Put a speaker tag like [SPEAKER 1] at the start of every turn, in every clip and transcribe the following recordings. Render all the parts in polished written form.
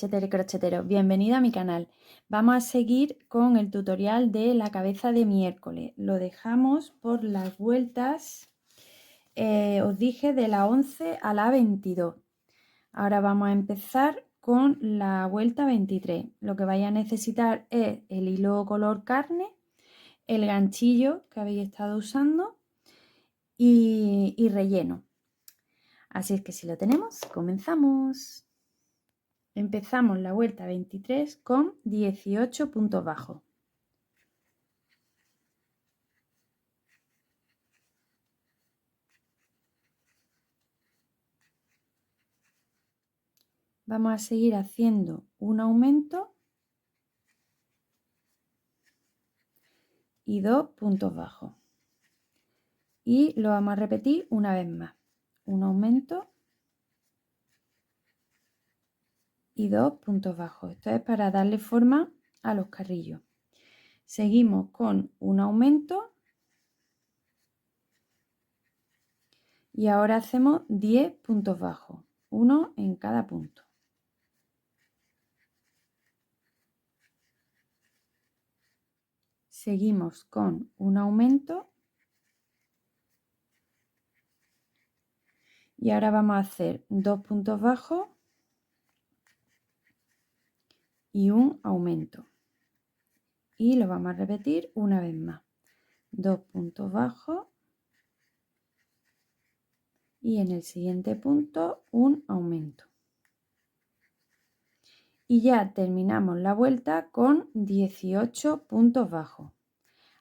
[SPEAKER 1] crochetero y crochetero, bienvenido a mi canal. Vamos a seguir con el tutorial de la cabeza de miércoles. Lo dejamos por las vueltas, os dije, de la 11 a la 22. Ahora vamos a empezar con la vuelta 23. Lo que vais a necesitar es el hilo color carne, el ganchillo que habéis estado usando y relleno. Así es que si lo tenemos, comenzamos. Empezamos la vuelta 23 con 18 puntos bajos. Vamos a seguir haciendo un aumento y 2 puntos bajos. Y lo vamos a repetir una vez más. Un aumento y 2 puntos bajos. Esto es para darle forma a los carrillos. Seguimos con un aumento y ahora hacemos 10 puntos bajos, uno en cada punto. Seguimos con un aumento y ahora vamos a hacer 2 puntos bajos y un aumento. Y lo vamos a repetir una vez más. 2 puntos bajos y en el siguiente punto un aumento. Y ya terminamos la vuelta con 18 puntos bajos.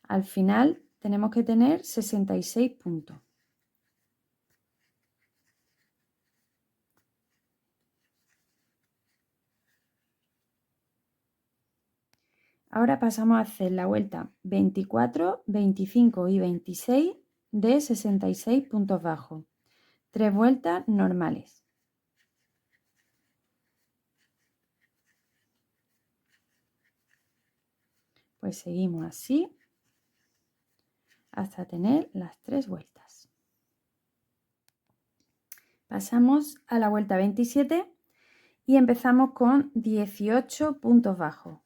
[SPEAKER 1] Al final tenemos que tener 66 puntos. Ahora pasamos a hacer la vuelta 24, 25 y 26 de 66 puntos bajos. 3 vueltas normales. Pues seguimos así hasta tener las 3 vueltas. Pasamos a la vuelta 27 y empezamos con 18 puntos bajos.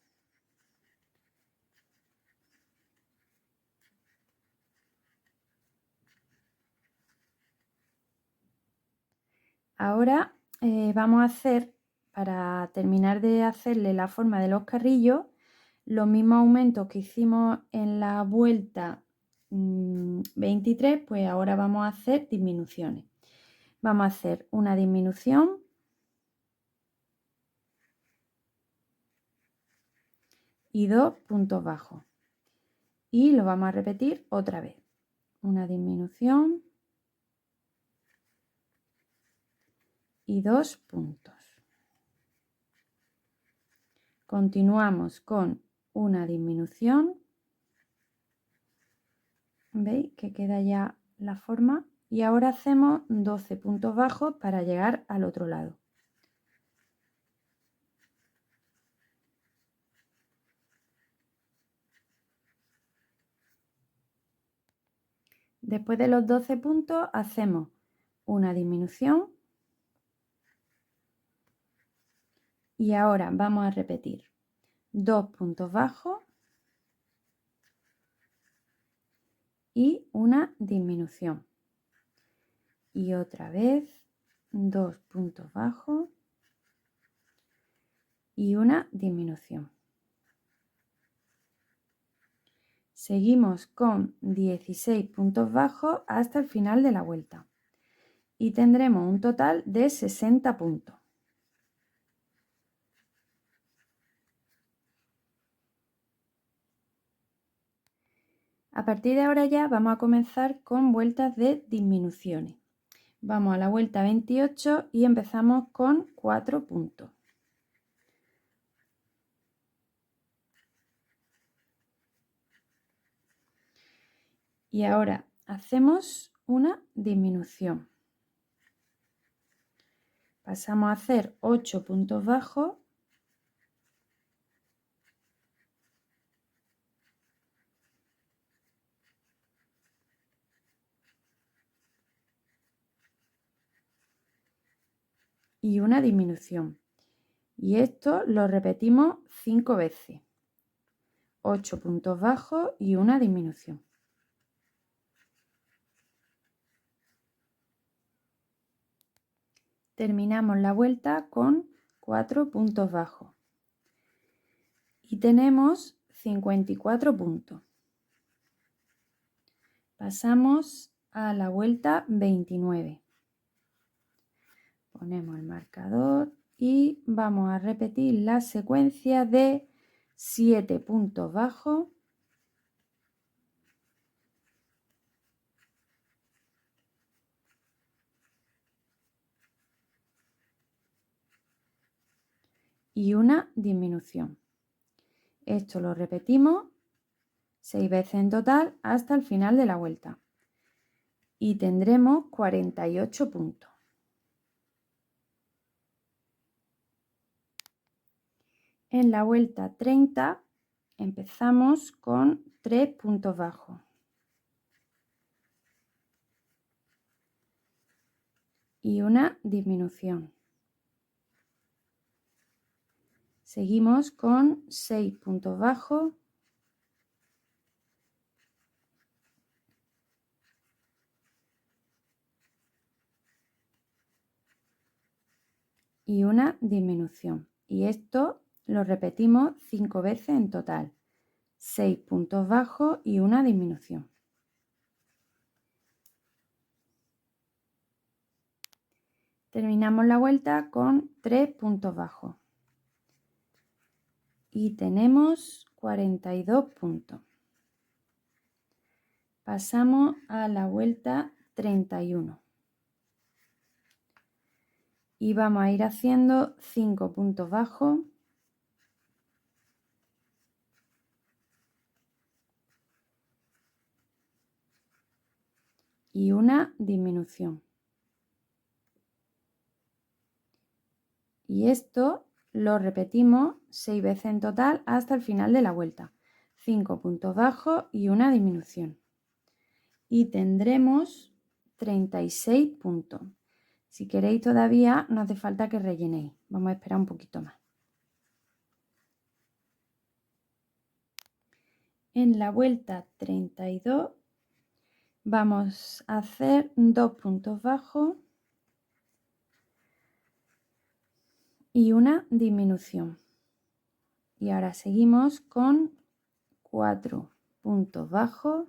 [SPEAKER 1] Ahora vamos a hacer, para terminar de hacerle la forma de los carrillos, los mismos aumentos que hicimos en la vuelta 23, pues ahora vamos a hacer disminuciones. Vamos a hacer una disminución y 2 puntos bajos. Y lo vamos a repetir otra vez. Una disminución y 2 puntos. Continuamos con una disminución. ¿Veis que queda ya la forma? Y ahora hacemos 12 puntos bajos para llegar al otro lado. Después de los 12 puntos hacemos una disminución y ahora vamos a repetir 2 puntos bajos y una disminución. Y otra vez 2 puntos bajos y una disminución. Seguimos con 16 puntos bajos hasta el final de la vuelta y tendremos un total de 60 puntos. A partir de ahora ya vamos a comenzar con vueltas de disminuciones. Vamos a la vuelta 28 y empezamos con 4 puntos. Y ahora hacemos una disminución. Pasamos a hacer 8 puntos bajos y una disminución. Y esto lo repetimos 5 veces. 8 puntos bajos y una disminución. Terminamos la vuelta con 4 puntos bajos. Y tenemos 54 puntos. Pasamos a la vuelta 29. Ponemos el marcador y vamos a repetir la secuencia de 7 puntos bajos, y una disminución. Esto lo repetimos 6 veces en total hasta el final de la vuelta y tendremos 48 puntos. En la vuelta 30 empezamos con 3 puntos bajos y una disminución. Seguimos con 6 puntos bajos y una disminución. Y esto lo repetimos 5 veces en total. 6 puntos bajos y una disminución. Terminamos la vuelta con 3 puntos bajos. Y tenemos 42 puntos. Pasamos a la vuelta 31. Y vamos a ir haciendo 5 puntos bajos y una disminución. Y esto lo repetimos 6 veces en total hasta el final de la vuelta. 5 puntos bajos y una disminución. Y tendremos 36 puntos. Si queréis todavía no hace falta que rellenéis. Vamos a esperar un poquito más. En la vuelta 32 vamos a hacer 2 puntos bajos y una disminución. Y ahora seguimos con 4 puntos bajos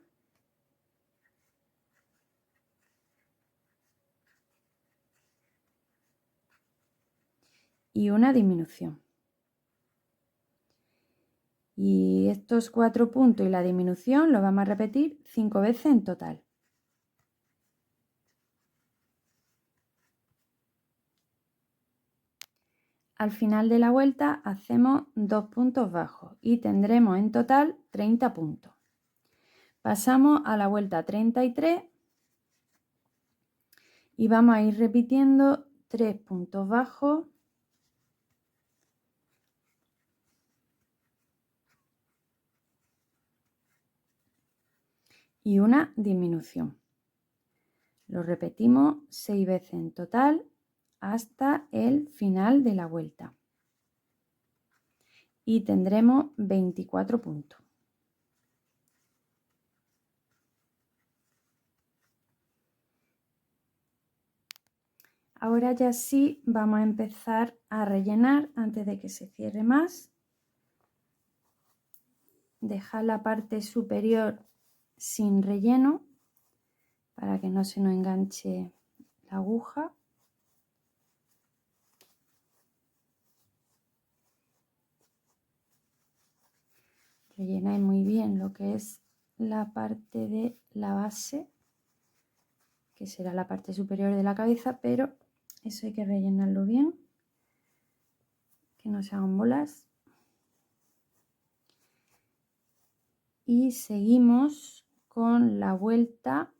[SPEAKER 1] y una disminución. Y estos 4 puntos y la disminución lo vamos a repetir 5 veces en total. Al final de la vuelta hacemos 2 puntos bajos y tendremos en total 30 puntos. Pasamos a la vuelta 33 y vamos a ir repitiendo 3 puntos bajos y una disminución. Lo repetimos 6 veces en total hasta el final de la vuelta. Y tendremos 24 puntos. Ahora ya sí vamos a empezar a rellenar antes de que se cierre más. Dejar la parte superior sin relleno para que no se nos enganche la aguja. Rellenáis muy bien lo que es la parte de la base, que será la parte superior de la cabeza, pero eso hay que rellenarlo bien, que no se hagan bolas. Y seguimos con la vuelta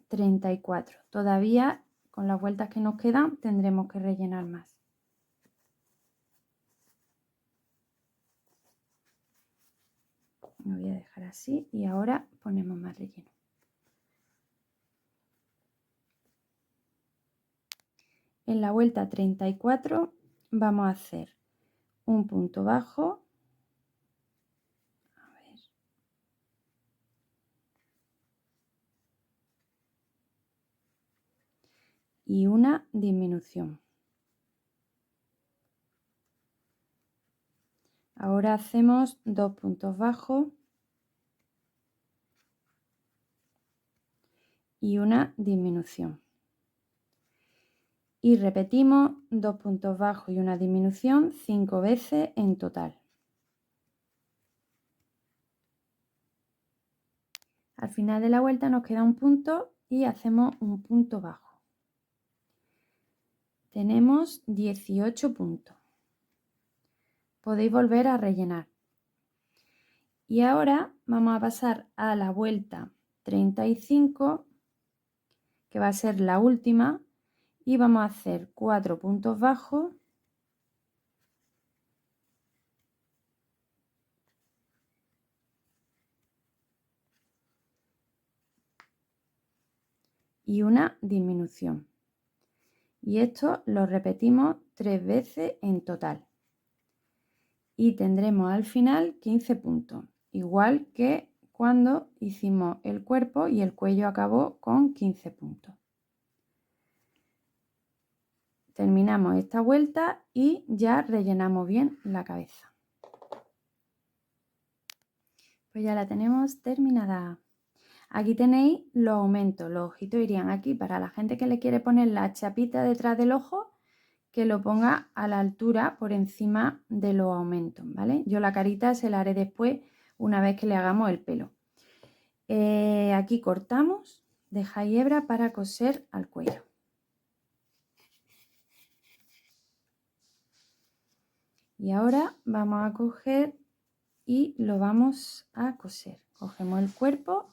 [SPEAKER 1] 34. Todavía con las vueltas que nos quedan tendremos que rellenar más. Lo voy a dejar así y ahora ponemos más relleno. En la vuelta 34 vamos a hacer un punto bajo, a ver, y una disminución. Ahora hacemos 2 puntos bajos y una disminución. Y repetimos 2 puntos bajos y una disminución 5 veces en total. Al final de la vuelta nos queda un punto y hacemos un punto bajo. Tenemos 18 puntos. Podéis volver a rellenar. Y ahora vamos a pasar a la vuelta 35, que va a ser la última, y vamos a hacer 4 puntos bajos y una disminución. Y esto lo repetimos 3 veces en total. Y tendremos al final 15 puntos, igual que cuando hicimos el cuerpo y el cuello acabó con 15 puntos. Terminamos esta vuelta y ya rellenamos bien la cabeza. Pues ya la tenemos terminada. Aquí tenéis los aumentos, los ojitos irían aquí. Para la gente que le quiere poner la chapita detrás del ojo, que lo ponga a la altura por encima de los aumentos, ¿vale? Yo la carita se la haré después, una vez que le hagamos el pelo. Aquí cortamos, dejáis hebra para coser al cuello. Y ahora vamos a coger y lo vamos a coser. Cogemos el cuerpo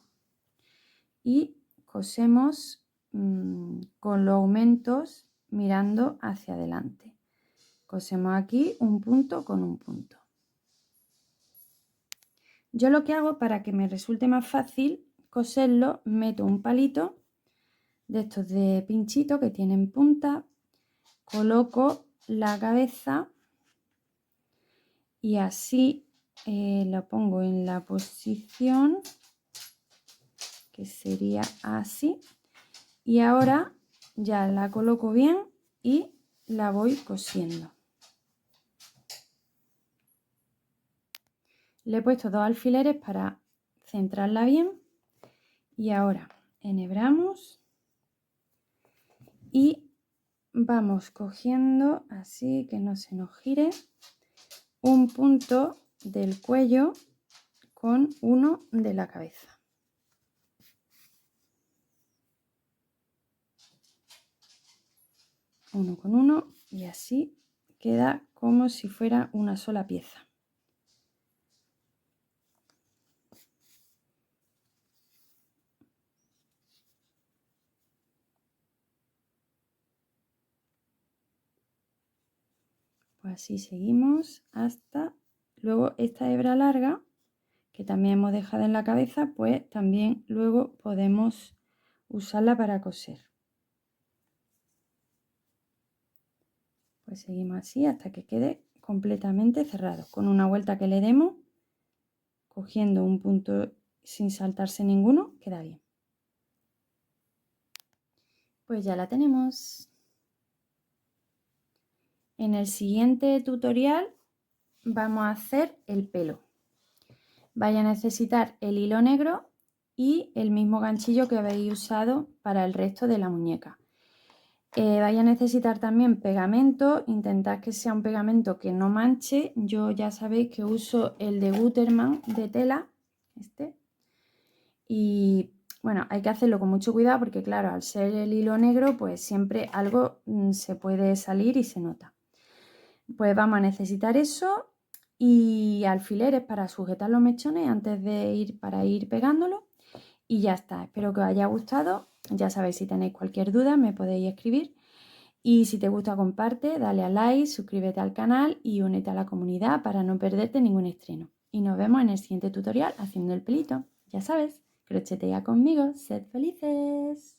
[SPEAKER 1] y cosemos con los aumentos mirando hacia adelante. Cosemos aquí un punto con un punto. Yo lo que hago para que me resulte más fácil coserlo, meto un palito de estos de pinchito que tienen punta, coloco la cabeza y así lo pongo en la posición que sería así, y ahora ya la coloco bien y la voy cosiendo. Le he puesto 2 alfileres para centrarla bien y ahora enhebramos y vamos cogiendo así que no se nos gire un punto del cuello con uno de la cabeza. Uno con uno y así queda como si fuera una sola pieza. Pues así seguimos hasta luego esta hebra larga que también hemos dejado en la cabeza, pues también luego podemos usarla para coser. Pues seguimos así hasta que quede completamente cerrado. Con una vuelta que le demos, cogiendo un punto sin saltarse ninguno, queda bien. Pues ya la tenemos. En el siguiente tutorial vamos a hacer el pelo. Vais a necesitar el hilo negro y el mismo ganchillo que habéis usado para el resto de la muñeca. Vais a necesitar también pegamento, intentad que sea un pegamento que no manche. Yo ya sabéis que uso el de Gutermann de tela, este. Y bueno, hay que hacerlo con mucho cuidado porque claro, al ser el hilo negro, pues siempre algo se puede salir y se nota. Pues vamos a necesitar eso y alfileres para sujetar los mechones antes de ir pegándolo. Y ya está, espero que os haya gustado. Ya sabéis, si tenéis cualquier duda me podéis escribir. Y si te gusta, comparte, dale a like, suscríbete al canal y únete a la comunidad para no perderte ningún estreno. Y nos vemos en el siguiente tutorial haciendo el pelito. Ya sabes, crochetea conmigo, sed felices.